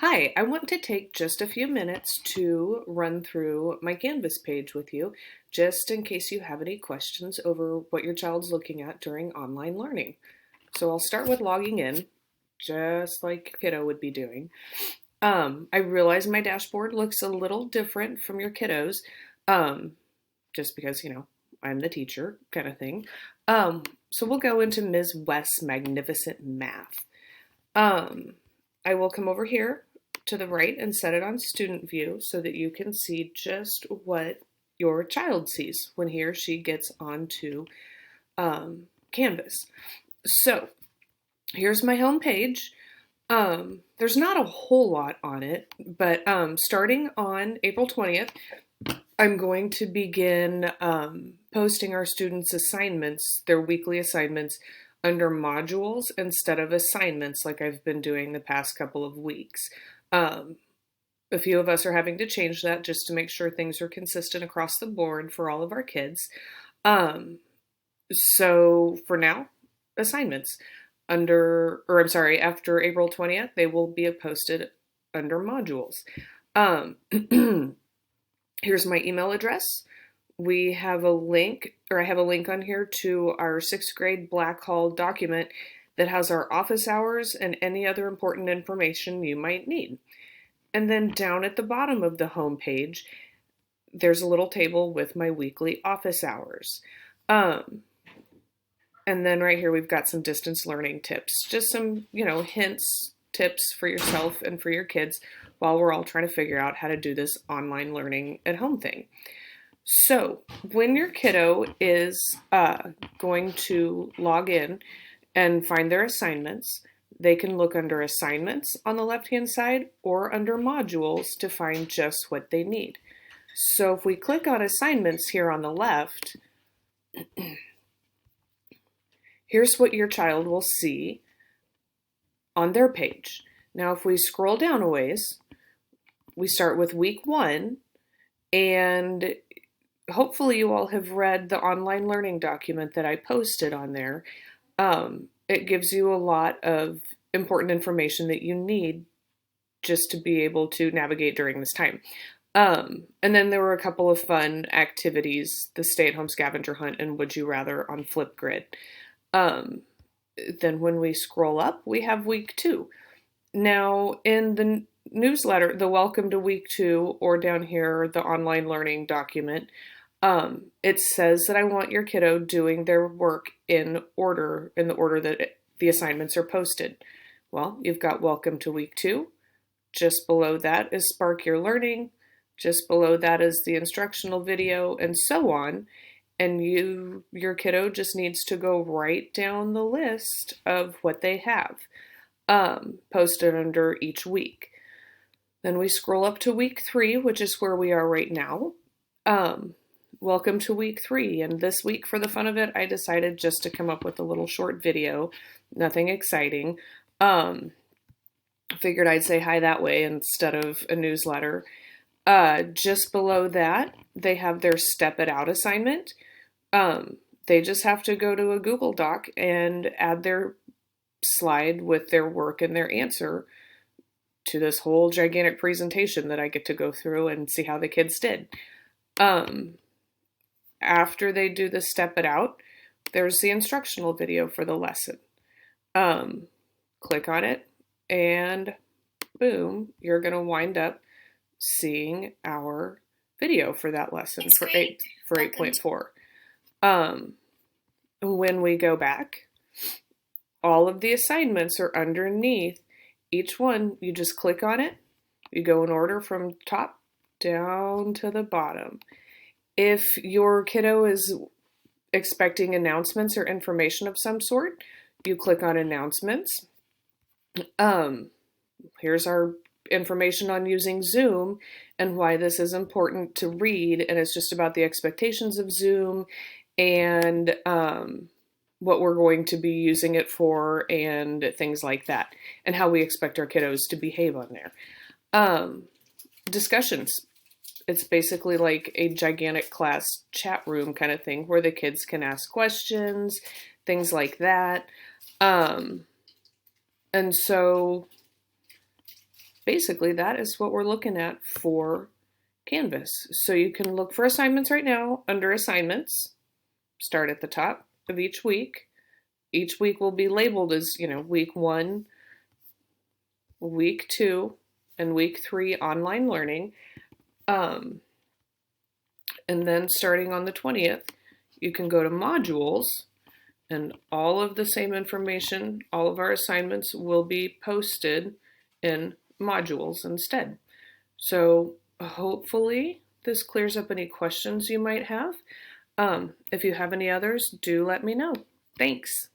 Hi, I want to take just a few minutes to run through my Canvas page with you, just in case you have any questions over what your child's looking at during online learning. So I'll start with logging in, just like kiddo would be doing. I realize my dashboard looks a little different from your kiddos, um, just because, I'm the teacher kind of thing. So we'll go into Ms. West's Magnificent Math. Um, I will come over here to the right and set it on student view so that you can see just what your child sees when he or she gets onto Canvas. So here's my home page. There's not a whole lot on it, but starting on April 20th, I'm going to begin posting our students' assignments, their weekly assignments, under modules instead of assignments like I've been doing the past couple of weeks. A few of us are having to change that just to make sure things are consistent across the board for all of our kids. So for now, assignments after April 20th, they will be posted under modules. Here's my email address. We have a link, or I have a link on here to our 6th grade Blackhall document that has our office hours and any other important information you might need. And then down at the bottom of the home page, there's a little table with my weekly office hours. And then right here, we've got some distance learning tips, just some, hints, tips for yourself and for your kids while we're all trying to figure out how to do this online learning at home thing. So when your kiddo is going to log in and find their assignments, they can look under assignments on the left-hand side or under modules to find just what they need. So if we click on assignments here on the left, here's what your child will see on their page. Now, if we scroll down a ways, we start with week 1, and hopefully you all have read the online learning document that I posted on there. It gives you a lot of important information that you need just to be able to navigate during this time. And then there were a couple of fun activities, the stay-at-home scavenger hunt and would you rather on Flipgrid. Then when we scroll up, we have week 2. Now, in the newsletter, the welcome to week 2, or down here, the online learning document, it says that I want your kiddo doing their work in the order that the assignments are posted. Well, you've got welcome to week 2. Just below that is Spark Your Learning. Just below that is the instructional video, and so on. And your kiddo just needs to go right down the list of what they have posted under each week. Then we scroll up to week 3, which is where we are right now. Welcome to week 3. And this week, for the fun of it, I decided just to come up with a little short video, nothing exciting. Figured I'd say hi that way instead of a newsletter. Just below that, they have their Step It Out assignment. They just have to go to a Google Doc and add their slide with their work and their answer to this whole gigantic presentation that I get to go through and see how the kids did. After they do the Step It Out, there's the instructional video for the lesson. Click on it and boom, you're going to wind up seeing our video for that lesson for 8.4. When we go back, all of the assignments are underneath each one. You just click on it. You go in order from top down to the bottom. If your kiddo is expecting announcements or information of some sort, you click on announcements. Here's our information on using Zoom and why this is important to read. And it's just about the expectations of Zoom and what we're going to be using it for and things like that, and how we expect our kiddos to behave on there. Discussions. It's basically like a gigantic class chat room kind of thing where the kids can ask questions, things like that. And so basically that is what we're looking at for Canvas. So you can look for assignments right now under assignments, start at the top of each week. Each week will be labeled as, week 1, week 2, and week 3 online learning. And then starting on the 20th, you can go to modules, and all of the same information, all of our assignments will be posted in modules instead. So hopefully this clears up any questions you might have. If you have any others, do let me know. Thanks.